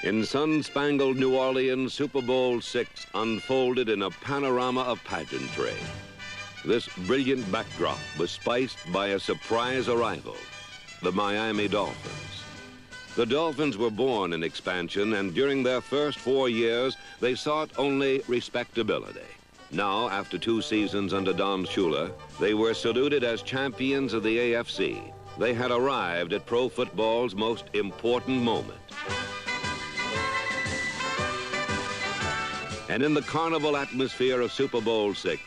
In sun-spangled New Orleans, Super Bowl VI unfolded in a panorama of pageantry. This brilliant backdrop was spiced by a surprise arrival, the Miami Dolphins. The Dolphins were born in expansion, and during their first 4 years, they sought only respectability. Now, after 2 seasons under Don Shula, they were saluted as champions of the AFC. They had arrived at pro football's most important moment. And in the carnival atmosphere of Super Bowl VI,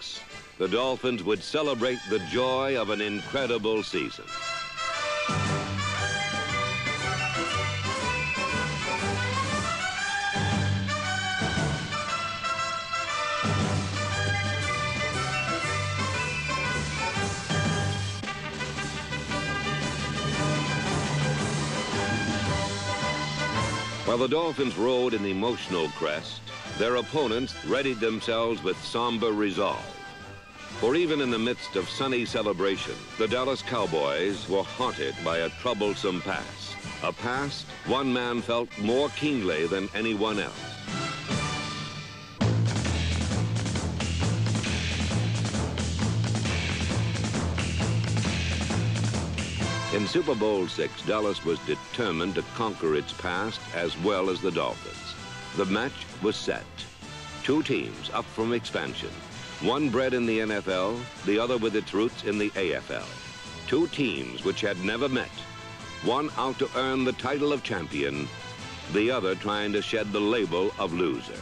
the Dolphins would celebrate the joy of an incredible season. While the Dolphins rode an emotional crest, their opponents readied themselves with somber resolve. For even in the midst of sunny celebration, the Dallas Cowboys were haunted by a troublesome past. A past one man felt more keenly than anyone else. In Super Bowl VI, Dallas was determined to conquer its past as well as the Dolphins. The match was set. 2 teams up from expansion. One bred in the NFL, the other with its roots in the AFL. 2 teams which had never met. One out to earn the title of champion, the other trying to shed the label of loser.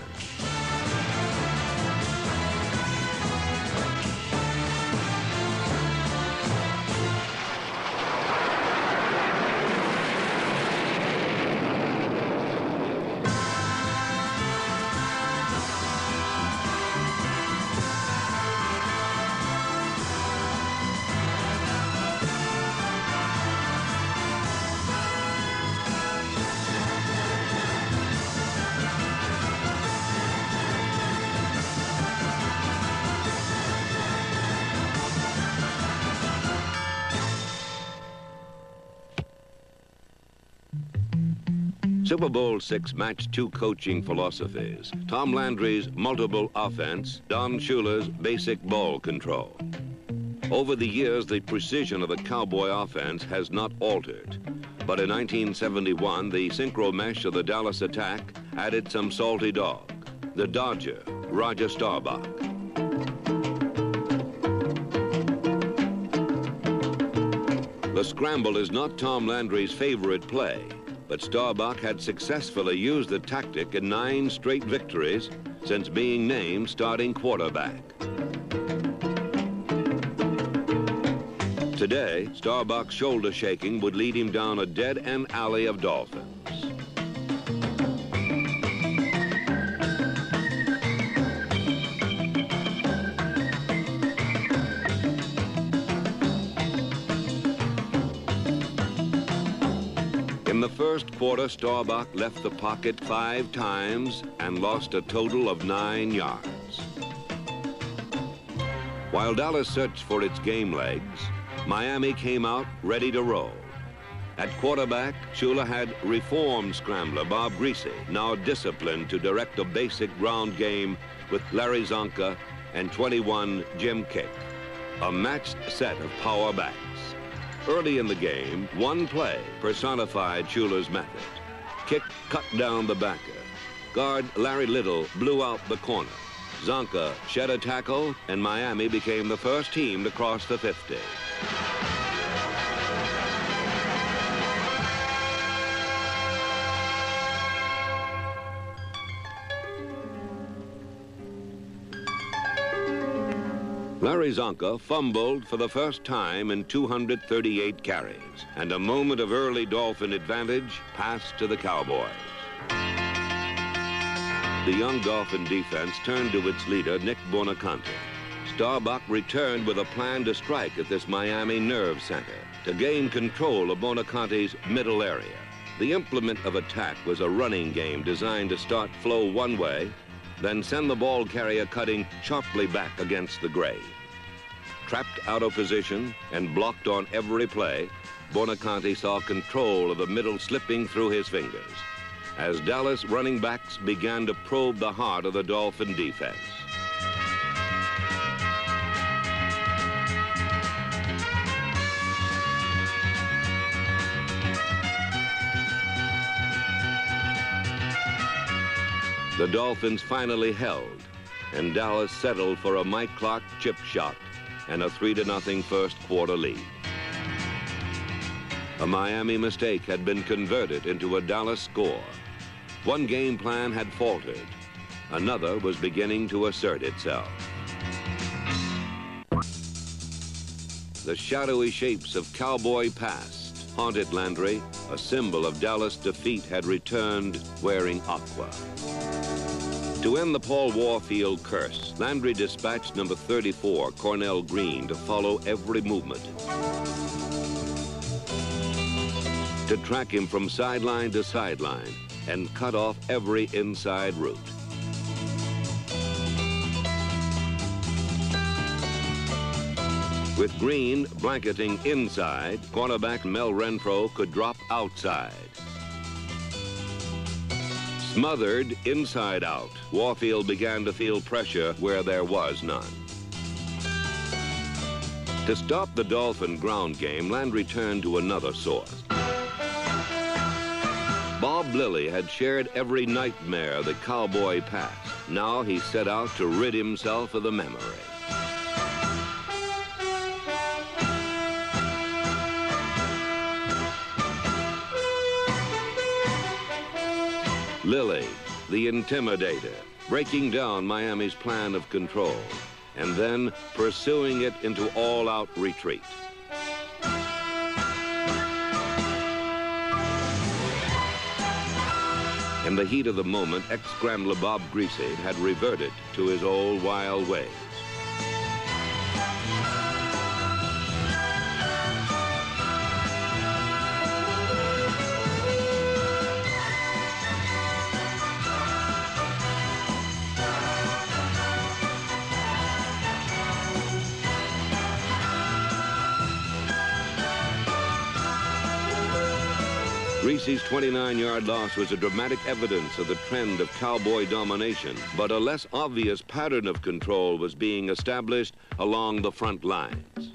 Super Bowl VI matched 2 coaching philosophies: Tom Landry's multiple offense, Don Shula's basic ball control. Over the years, the precision of the Cowboy offense has not altered. But in 1971, the synchro mesh of the Dallas attack added some salty dog, the Dodger, Roger Staubach. The scramble is not Tom Landry's favorite play, but Staubach had successfully used the tactic in 9 straight victories since being named starting quarterback. Today, Staubach's shoulder shaking would lead him down a dead-end alley of Dolphins. In the first quarter, Staubach left the pocket 5 times and lost a total of 9 yards. While Dallas searched for its game legs, Miami came out ready to roll. At quarterback, Shula had reformed scrambler Bob Greasy, now disciplined to direct a basic ground game with Larry Zonka and 21 Jim Kick, a matched set of power backs. Early in the game, one play personified Shula's method. Kick cut down the backer. Guard Larry Little blew out the corner. Zonka shed a tackle, and Miami became the first team to cross the 50. Larry Zonka fumbled for the first time in 238 carries, and a moment of early Dolphin advantage passed to the Cowboys. The young Dolphin defense turned to its leader, Nick Buonaconte. Staubach returned with a plan to strike at this Miami nerve center to gain control of Buonaconte's middle area. The implement of attack was a running game designed to start flow one way, then send the ball carrier cutting sharply back against the grave. Trapped out of position and blocked on every play, Buonaconte saw control of the middle slipping through his fingers. as Dallas running backs began to probe the heart of the Dolphin defense. The Dolphins finally held, and Dallas settled for a Mike Clark chip shot and a 3-0 first quarter lead. A Miami mistake had been converted into a Dallas score. One game plan had faltered. Another was beginning to assert itself. The shadowy shapes of Cowboy past haunted Landry. A symbol of Dallas defeat had returned wearing aqua. To end the Paul Warfield curse, Landry dispatched number 34, Cornell Green, to follow every movement, to track him from sideline to sideline and cut off every inside route. With Green blanketing inside, cornerback Mel Renfro could drop outside. Smothered inside out, Warfield began to feel pressure where there was none. To stop the Dolphin ground game, Landry turned to another source. Bob Lilly had shared every nightmare the Cowboy passed. Now he set out to rid himself of the memory. Lilly, the intimidator, breaking down Miami's plan of control and then pursuing it into all-out retreat. In the heat of the moment, ex-scrambler Bob Griese had reverted to his old wild ways. Griese's 29-yard loss was a dramatic evidence of the trend of Cowboy domination, but a less obvious pattern of control was being established along the front lines.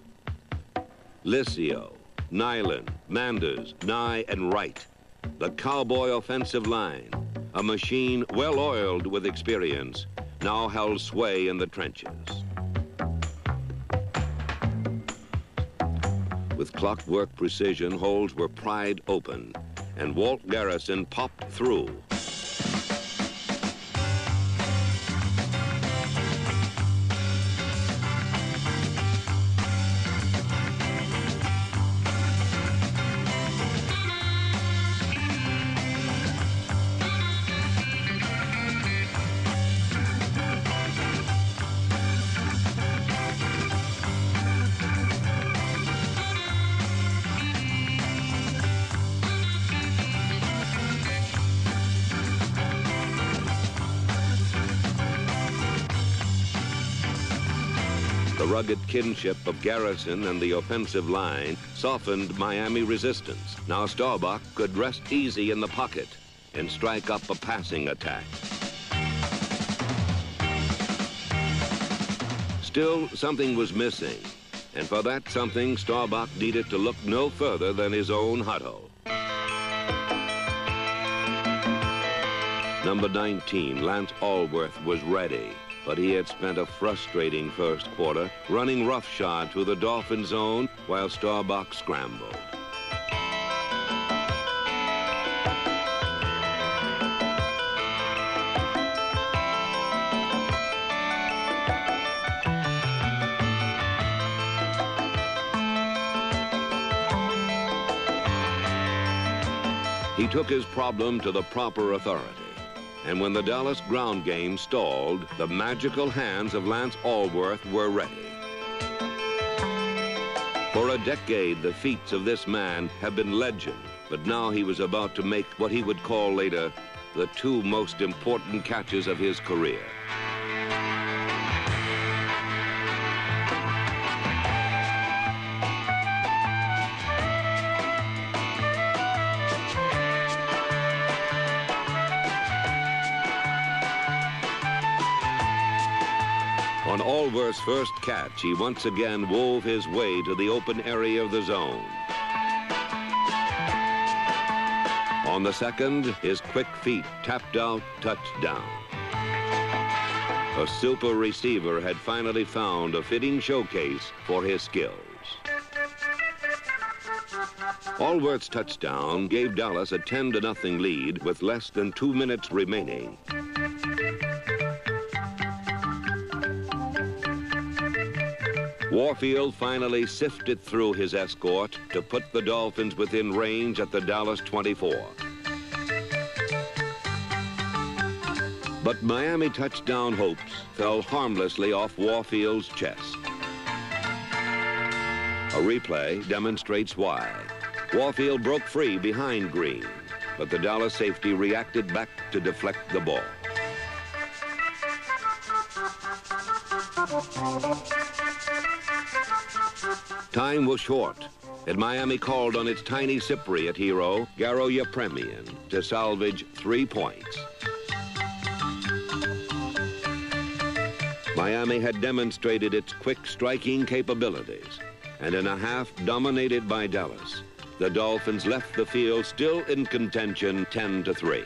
Liscio, Nyland, Manders, Nye, and Wright. The Cowboy offensive line, a machine well-oiled with experience, now held sway in the trenches. With clockwork precision, holes were pried open, and Walt Garrison popped through. The rugged kinship of Garrison and the offensive line softened Miami resistance. Now Staubach could rest easy in the pocket and strike up a passing attack. Still, something was missing, and for that something, Staubach needed to look no further than his own huddle. Number 19, Lance Allworth, was ready, but he had spent a frustrating first quarter running roughshod through the Dolphin zone while Staubach scrambled. He took his problem to the proper authority. And when the Dallas ground game stalled, the magical hands of Lance Allworth were ready. For a decade, the feats of this man have been legend, but now he was about to make what he would call later the two most important catches of his career. On Allworth's first catch, he once again wove his way to the open area of the zone. On the second, his quick feet tapped out touchdown. A super receiver had finally found a fitting showcase for his skills. Allworth's touchdown gave Dallas a 10-0 lead with less than 2 minutes remaining. Warfield finally sifted through his escort to put the Dolphins within range at the Dallas 24. But Miami touchdown hopes fell harmlessly off Warfield's chest. A replay demonstrates why. Warfield broke free behind Green, but the Dallas safety reacted back to deflect the ball. Time was short, and Miami called on its tiny Cypriot hero, Garo Yepremian, to salvage 3 points. Miami had demonstrated its quick striking capabilities, and in a half dominated by Dallas, the Dolphins left the field still in contention 10-3.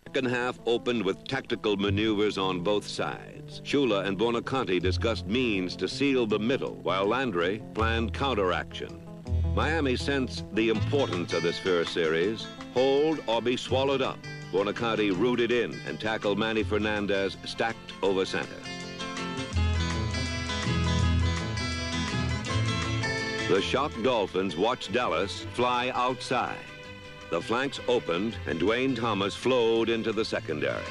Second half opened with tactical maneuvers on both sides. Shula and Buonaconti discussed means to seal the middle, while Landry planned counteraction. Miami sensed the importance of this first series, hold or be swallowed up. Buonaconti rooted in and tackled Manny Fernandez stacked over center. The shocked Dolphins watched Dallas fly outside. The flanks opened and Dwayne Thomas flowed into the secondary.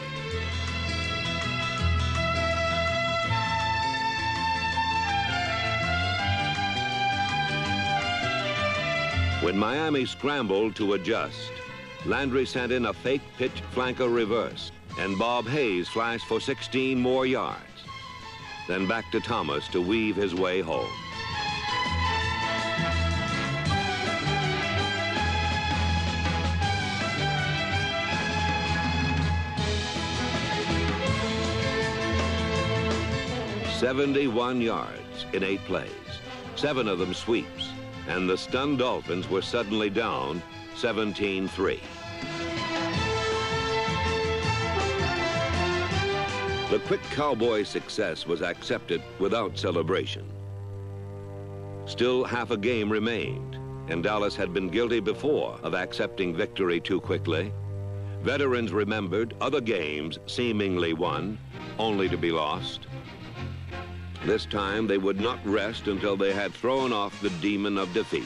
When Miami scrambled to adjust, Landry sent in a fake pitch flanker reverse, and Bob Hayes flashed for 16 more yards. Then back to Thomas to weave his way home. "71 yards in 8 plays, 7 of them sweeps, and the stunned Dolphins were suddenly down 17-3. The quick Cowboy success was accepted without celebration. Still half a game remained, and Dallas had been guilty before of accepting victory too quickly. Veterans remembered other games seemingly won, only to be lost. This time they would not rest until they had thrown off the demon of defeat.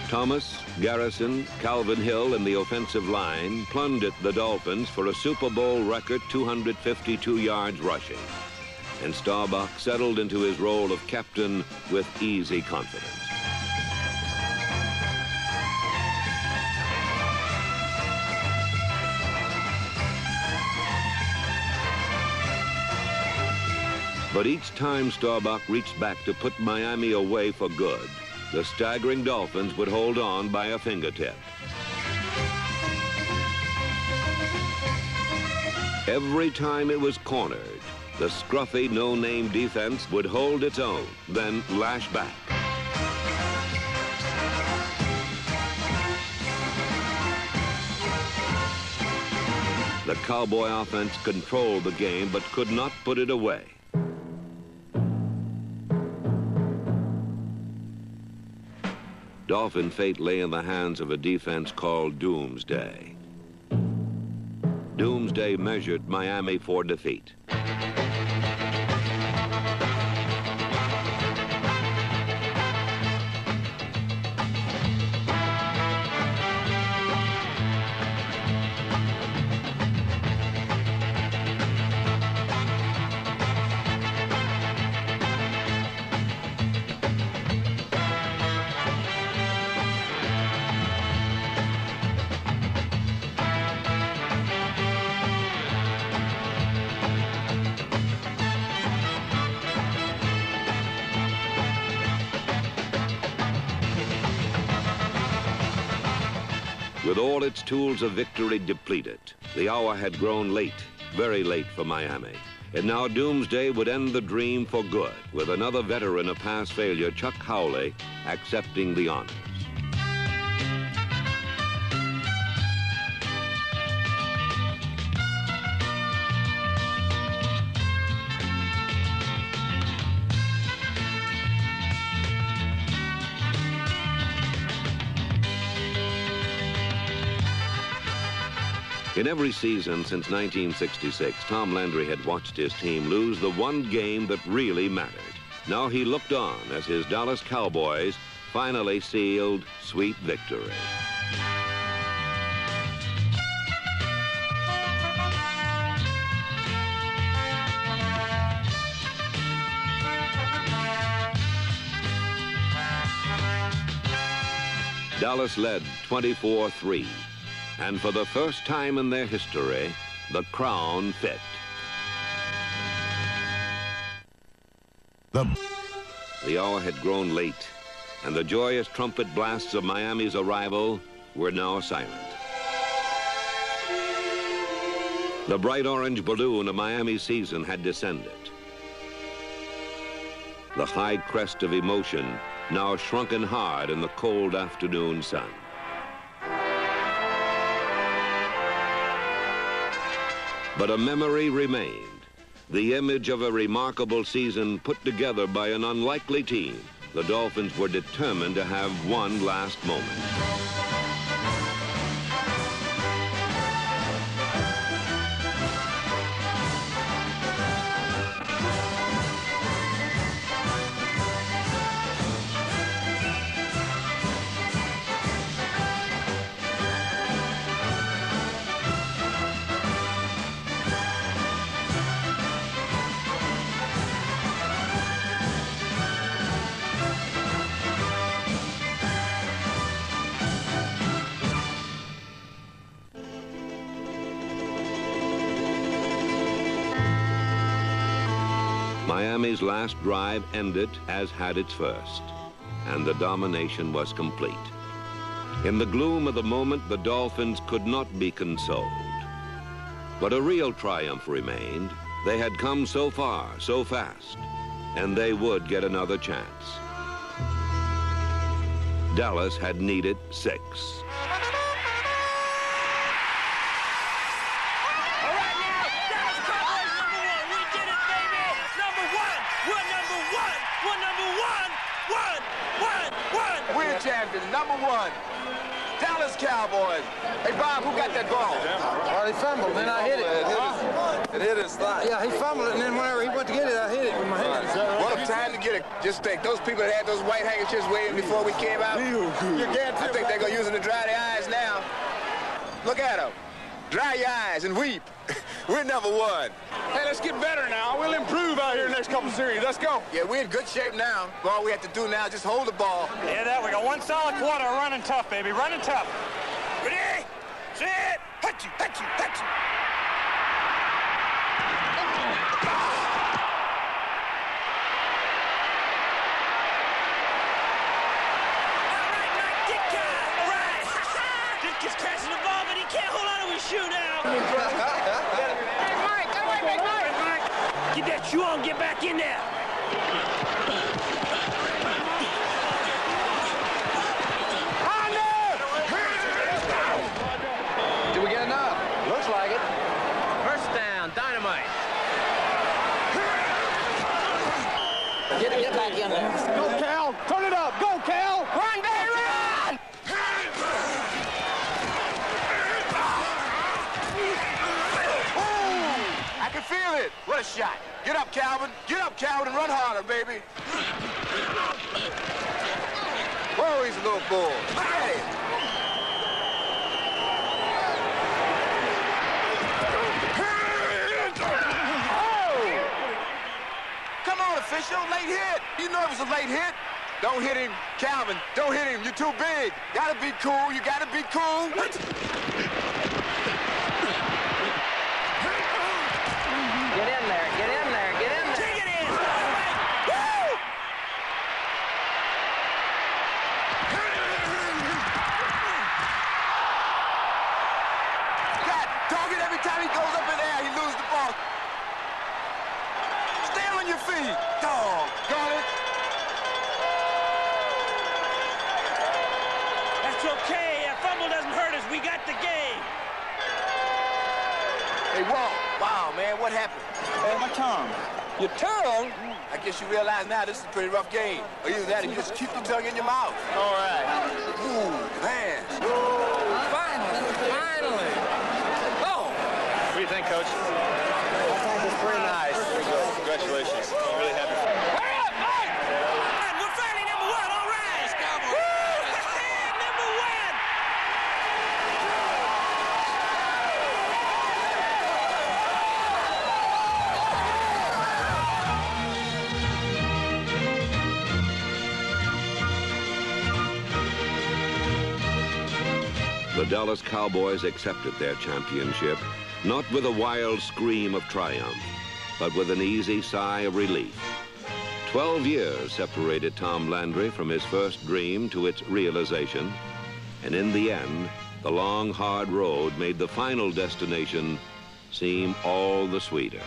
Thomas, Garrison, Calvin Hill, and the offensive line plundered the Dolphins for a Super Bowl record 252 yards rushing, and Staubach settled into his role of captain with easy confidence. But each time Staubach reached back to put Miami away for good, the staggering Dolphins would hold on by a fingertip. Every time it was cornered, the scruffy, no-name defense would hold its own, then lash back. The Cowboy offense controlled the game but could not put it away. Dolphin fate lay in the hands of a defense called Doomsday. Doomsday measured Miami for defeat. With all its tools of victory depleted, the hour had grown late, very late for Miami. And now doomsday would end the dream for good, with another veteran of past failure, Chuck Howley, accepting the honors. In every season since 1966, Tom Landry had watched his team lose the one game that really mattered. Now he looked on as his Dallas Cowboys finally sealed sweet victory. Dallas led 24-3. And for the first time in their history, the crown fit. The hour had grown late, and the joyous trumpet blasts of Miami's arrival were now silent. The bright orange balloon of Miami's season had descended. The high crest of emotion now shrunken hard in the cold afternoon sun. But a memory remained, the image of a remarkable season put together by an unlikely team. The Dolphins were determined to have one last moment. Miami's last drive ended as had its first, and the domination was complete. In the gloom of the moment, the Dolphins could not be consoled. But a real triumph remained. They had come so far, so fast, and they would get another chance. Dallas had needed 6. Champions, #1, Dallas Cowboys. Hey, Bob, who got that ball? Well, he fumbled, then I hit it. It hit his thigh. Yeah, he fumbled it, and then whenever he went to get it, I hit it with my hands. What a time to get it. Just think, those people that had those white handkerchiefs waving before we came out, I think they're going to use them to dry their eyes now. Look at them. Dry your eyes and weep. We're #1. Hey, let's get better now. We'll improve out here in the next couple series. Let's go. Yeah, we're in good shape now. All we have to do now is just hold the ball. Yeah, that we got one solid quarter running tough, baby. Running tough. Ready? Set. Hut you, hut you, hut you. All right, Mike, get guy. All right. Dick is catching the ball, but he can't hold on to his shoe now. Hey, Mike, come on, Mike. Get that shoe on, get back in there. Did we get enough? Looks like it. First down, dynamite. Get back in there. Go, Cal. Turn it up. Go, Cal. Run, baby, run! I can feel it. What a shot. Get up, Calvin. Get up, Calvin, and run harder, baby. Whoa, he's a little bull. Hey! Oh! Come on, official. Late hit. You know it was a late hit. Don't hit him, Calvin. Don't hit him. You're too big. Gotta be cool. You gotta be cool. Get in there, get in there, get in there. Take it in. Woo! Hey, Walt. Wow, man, what happened? Hey, my tongue. Your tongue? I guess you realize now this is a pretty rough game. Or either that or you just keep your tongue in your mouth. All right. Ooh, man. Finally. Oh. What do you think, Coach? I think it's pretty nice. Very good. Congratulations. I'm really happy for you. Hurry up, Mike! We're finally number one, all right! Number one! The Dallas Cowboys accepted their championship, not with a wild scream of triumph, but with an easy sigh of relief. 12 years separated Tom Landry from his first dream to its realization, and in the end, the long, hard road made the final destination seem all the sweeter.